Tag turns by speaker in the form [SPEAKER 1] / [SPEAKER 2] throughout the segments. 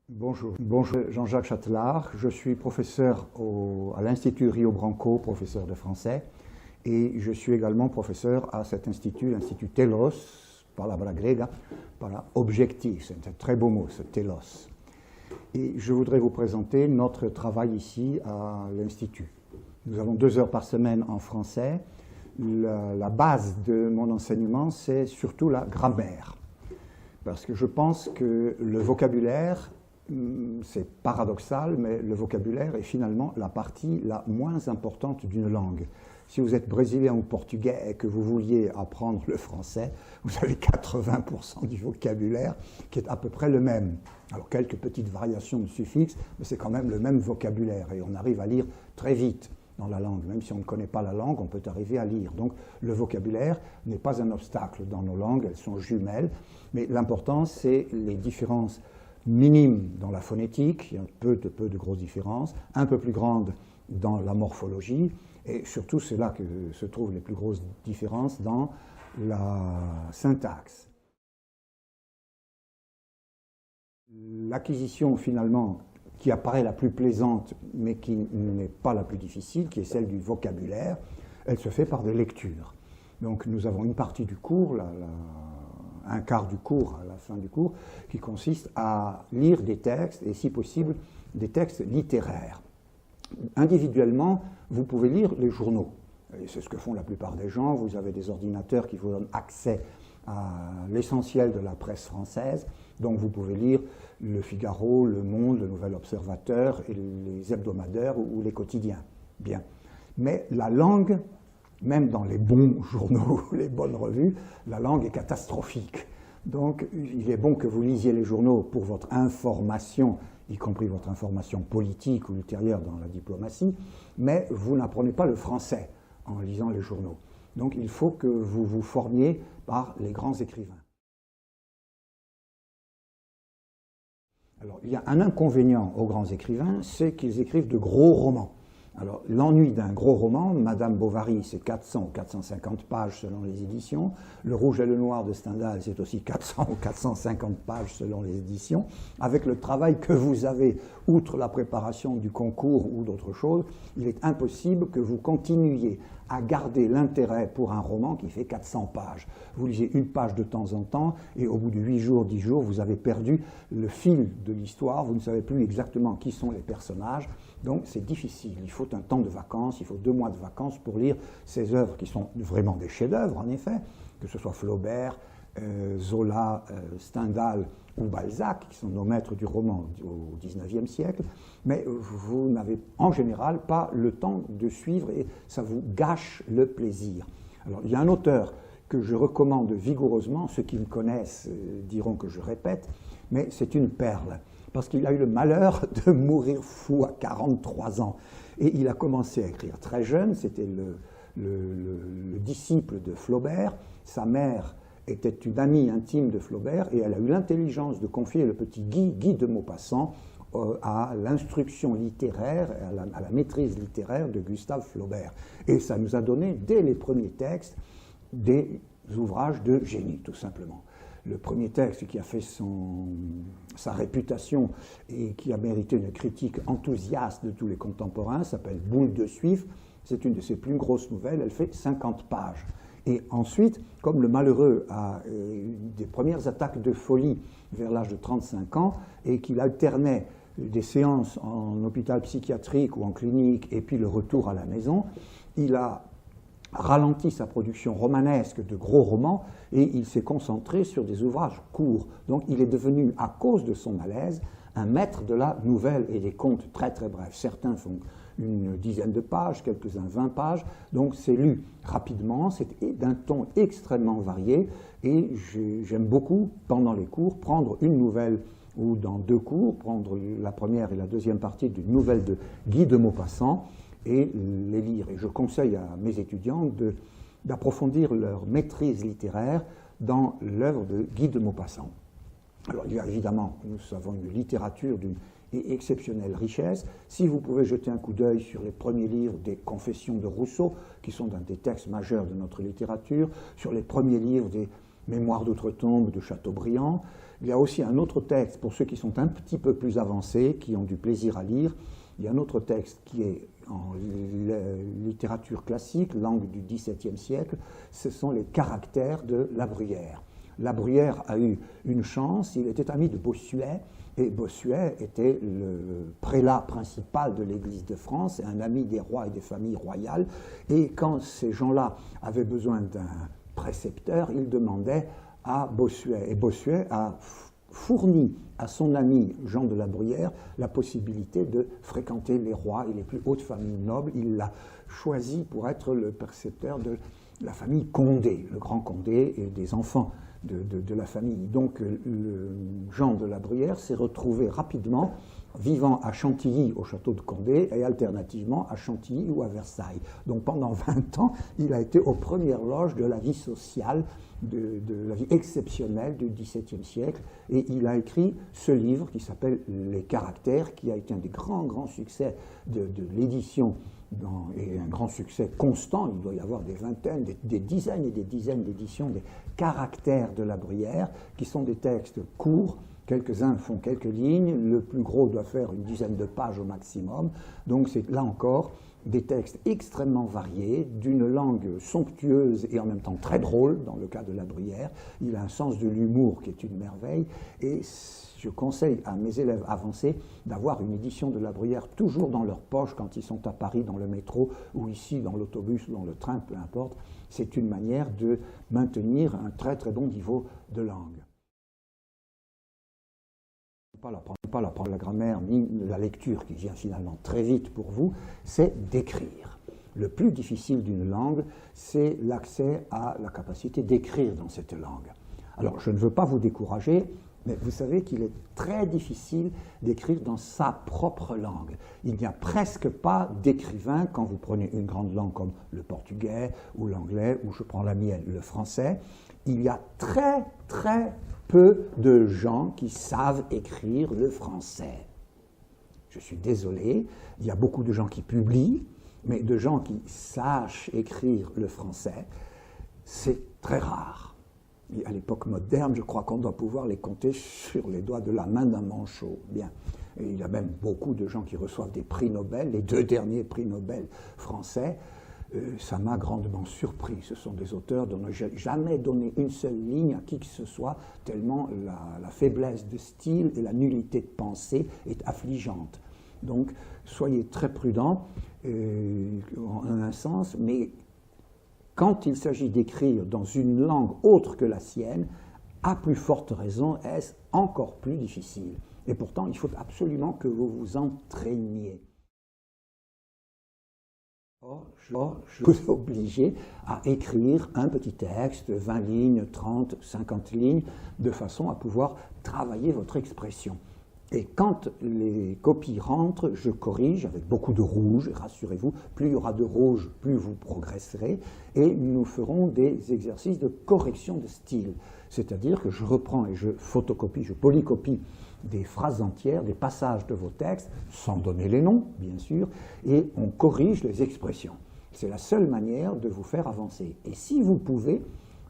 [SPEAKER 1] Bonjour, Jean-Jacques Châtelard. Je suis professeur à l'Institut Rio Branco, professeur de français, et je suis également professeur à cet institut, l'Institut Telos, palabra grega, para objectif, c'est un très beau mot, ce Telos. Et je voudrais vous présenter notre travail ici à l'Institut. Nous avons 2 heures par semaine en français. La base de mon enseignement, c'est surtout la grammaire. Parce que je pense que le vocabulaire, c'est paradoxal, mais le vocabulaire est finalement la partie la moins importante d'une langue. Si vous êtes brésilien ou portugais et que vous vouliez apprendre le français, vous avez 80% du vocabulaire qui est à peu près le même. Alors quelques petites variations de suffixes, mais c'est quand même le même vocabulaire et on arrive à lire très vite dans la langue. Même si on ne connaît pas la langue, on peut arriver à lire. Donc le vocabulaire n'est pas un obstacle dans nos langues, elles sont jumelles, mais l'important c'est les différences minimes dans la phonétique, il y a peu de grosses différences, un peu plus grandes dans la morphologie, et surtout c'est là que se trouvent les plus grosses différences dans la syntaxe. L'acquisition finalement qui apparaît la plus plaisante, mais qui n'est pas la plus difficile, qui est celle du vocabulaire, elle se fait par des lectures. Donc nous avons une partie du cours, un quart du cours, à la fin du cours, qui consiste à lire des textes, et si possible, des textes littéraires. Individuellement, vous pouvez lire les journaux. Et c'est ce que font la plupart des gens. Vous avez des ordinateurs qui vous donnent accès à l'essentiel de la presse française. Donc vous pouvez lire Le Figaro, Le Monde, Le Nouvel Observateur, et les hebdomadaires ou les quotidiens. Bien. Mais la langue, même dans les bons journaux, les bonnes revues, la langue est catastrophique. Donc il est bon que vous lisiez les journaux pour votre information, y compris votre information politique ou ultérieure dans la diplomatie, mais vous n'apprenez pas le français en lisant les journaux. Donc il faut que vous vous formiez par les grands écrivains. Alors il y a un inconvénient aux grands écrivains, c'est qu'ils écrivent de gros romans. Alors, l'ennui d'un gros roman, Madame Bovary, c'est 400 ou 450 pages selon les éditions. Le Rouge et le Noir de Stendhal, c'est aussi 400 ou 450 pages selon les éditions. Avec le travail que vous avez, outre la préparation du concours ou d'autres choses, il est impossible que vous continuiez à garder l'intérêt pour un roman qui fait 400 pages. Vous lisez une page de temps en temps et au bout de 8 jours, 10 jours, vous avez perdu le fil de l'histoire, vous ne savez plus exactement qui sont les personnages, donc c'est difficile. Il faut un temps de vacances, il faut 2 mois de vacances pour lire ces œuvres qui sont vraiment des chefs-d'œuvre, en effet, que ce soit Flaubert, Zola, Stendhal ou Balzac, qui sont nos maîtres du roman au XIXe siècle, mais vous n'avez en général pas le temps de suivre et ça vous gâche le plaisir. Alors il y a un auteur que je recommande vigoureusement, ceux qui me connaissent diront que je répète, mais c'est une perle, parce qu'il a eu le malheur de mourir fou à 43 ans. Et il a commencé à écrire très jeune, c'était le disciple de Flaubert, sa mère était une amie intime de Flaubert et elle a eu l'intelligence de confier le petit Guy de Maupassant à l'instruction littéraire, à la maîtrise littéraire de Gustave Flaubert. Et ça nous a donné, dès les premiers textes, des ouvrages de génie, tout simplement. Le premier texte qui a fait sa réputation et qui a mérité une critique enthousiaste de tous les contemporains s'appelle Boule de Suif. C'est une de ses plus grosses nouvelles, elle fait 50 pages. Et ensuite, comme le malheureux a des premières attaques de folie vers l'âge de 35 ans et qu'il alternait des séances en hôpital psychiatrique ou en clinique et puis le retour à la maison, il a ralenti sa production romanesque de gros romans et il s'est concentré sur des ouvrages courts. Donc il est devenu, à cause de son malaise, un maître de la nouvelle et des contes très très brefs. Certains font une dizaine de pages, quelques-uns 20 pages, donc c'est lu rapidement, c'est d'un ton extrêmement varié et j'aime beaucoup, pendant les cours, prendre une nouvelle ou dans 2 cours, prendre la première et la deuxième partie d'une nouvelle de Guy de Maupassant et les lire. Et je conseille à mes étudiants d'approfondir leur maîtrise littéraire dans l'œuvre de Guy de Maupassant. Alors il y a évidemment, nous avons une littérature d'une exceptionnelle richesse. Si vous pouvez jeter un coup d'œil sur les premiers livres des Confessions de Rousseau, qui sont un des textes majeurs de notre littérature, sur les premiers livres des Mémoire d'outre-tombe de Chateaubriand. Il y a aussi un autre texte, pour ceux qui sont un petit peu plus avancés, qui ont du plaisir à lire, il y a un autre texte qui est en littérature classique, langue du XVIIe siècle, ce sont les caractères de La Bruyère. La Bruyère a eu une chance, il était ami de Bossuet, et Bossuet était le prélat principal de l'Église de France, et un ami des rois et des familles royales, et quand ces gens-là avaient besoin d'un précepteur, ils demandaient à Bossuet, et Bossuet a fourni à son ami Jean de la Bruyère la possibilité de fréquenter les rois et les plus hautes familles nobles. Il l'a choisi pour être le précepteur de la famille Condé, le grand Condé, et des enfants de la famille. Donc Jean de la Bruyère s'est retrouvé rapidement vivant à Chantilly au château de Condé et alternativement à Chantilly ou à Versailles. Donc pendant 20 ans, il a été aux premières loges de la vie sociale, de la vie exceptionnelle du XVIIe siècle, et il a écrit ce livre qui s'appelle Les Caractères, qui a été un des grands succès de l'édition, et un grand succès constant. Il doit y avoir des vingtaines, des dizaines et des dizaines d'éditions des Caractères de la Bruyère, qui sont des textes courts. Quelques-uns font quelques lignes, le plus gros doit faire une dizaine de pages au maximum. Donc c'est là encore des textes extrêmement variés, d'une langue somptueuse et en même temps très drôle, dans le cas de La Bruyère. Il a un sens de l'humour qui est une merveille, et je conseille à mes élèves avancés d'avoir une édition de La Bruyère toujours dans leur poche quand ils sont à Paris dans le métro, ou ici dans l'autobus ou dans le train, peu importe. C'est une manière de maintenir un très bon niveau de langue. Pas la grammaire ni la lecture qui vient finalement très vite pour vous, c'est d'écrire. Le plus difficile d'une langue, c'est l'accès à la capacité d'écrire dans cette langue. Alors, je ne veux pas vous décourager, mais vous savez qu'il est très difficile d'écrire dans sa propre langue. Il n'y a presque pas d'écrivain quand vous prenez une grande langue comme le portugais ou l'anglais, ou je prends la mienne, le français. Il y a très peu de gens qui savent écrire le français. Je suis désolé, il y a beaucoup de gens qui publient, mais de gens qui sachent écrire le français, c'est très rare. Et à l'époque moderne, je crois qu'on doit pouvoir les compter sur les doigts de la main d'un manchot. Bien. Et il y a même beaucoup de gens qui reçoivent des prix Nobel, les 2 derniers prix Nobel français. Ça m'a grandement surpris. Ce sont des auteurs dont je n'ai jamais donné une seule ligne à qui que ce soit, tellement la faiblesse de style et la nullité de pensée est affligeante. Donc, soyez très prudents en un sens, mais quand il s'agit d'écrire dans une langue autre que la sienne, à plus forte raison, est-ce encore plus difficile. Et pourtant, il faut absolument que vous vous entraîniez. Je suis obligé à écrire un petit texte, 20 lignes, 30, 50 lignes, de façon à pouvoir travailler votre expression. Et quand les copies rentrent, je corrige avec beaucoup de rouge, rassurez-vous, plus il y aura de rouge, plus vous progresserez, et nous ferons des exercices de correction de style. C'est-à-dire que je reprends et je photocopie, je polycopie des phrases entières, des passages de vos textes, sans donner les noms, bien sûr, et on corrige les expressions. C'est la seule manière de vous faire avancer. Et si vous pouvez,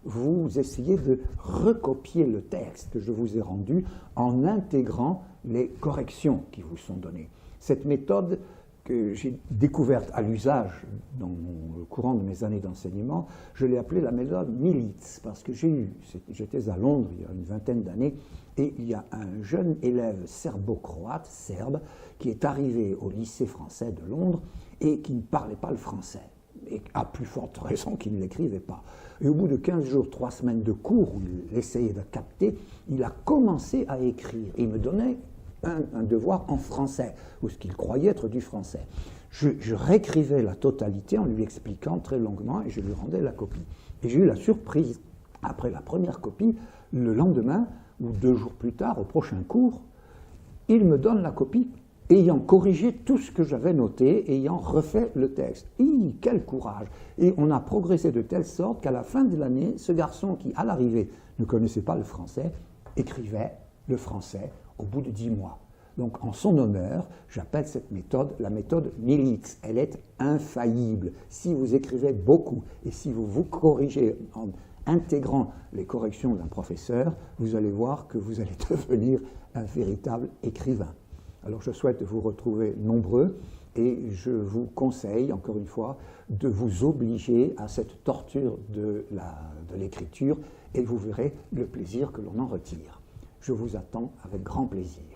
[SPEAKER 1] vous essayez de recopier le texte que je vous ai rendu en intégrant les corrections qui vous sont données. Cette méthode que j'ai découverte à l'usage dans le courant de mes années d'enseignement, je l'ai appelée la méthode Militz, parce que j'étais à Londres il y a une vingtaine d'années, et il y a un jeune élève serbo-croate, serbe, qui est arrivé au lycée français de Londres et qui ne parlait pas le français, et à plus forte raison qu'il ne l'écrivait pas. Et au bout de 15 jours, 3 semaines de cours où il essayait de capter, il a commencé à écrire. Et il me donnait un devoir en français, ou ce qu'il croyait être du français. Je réécrivais la totalité en lui expliquant très longuement et je lui rendais la copie. Et j'ai eu la surprise, après la première copie, le lendemain ou 2 jours plus tard, au prochain cours, il me donne la copie ayant corrigé tout ce que j'avais noté, ayant refait le texte. Quel courage! Et on a progressé de telle sorte qu'à la fin de l'année, ce garçon qui, à l'arrivée, ne connaissait pas le français, écrivait le français au bout de 10 mois. Donc, en son honneur, j'appelle cette méthode la méthode Militz. Elle est infaillible. Si vous écrivez beaucoup et si vous vous corrigez en intégrant les corrections d'un professeur, vous allez voir que vous allez devenir un véritable écrivain. Alors je souhaite vous retrouver nombreux et je vous conseille, encore une fois, de vous obliger à cette torture de l'écriture et vous verrez le plaisir que l'on en retire. Je vous attends avec grand plaisir.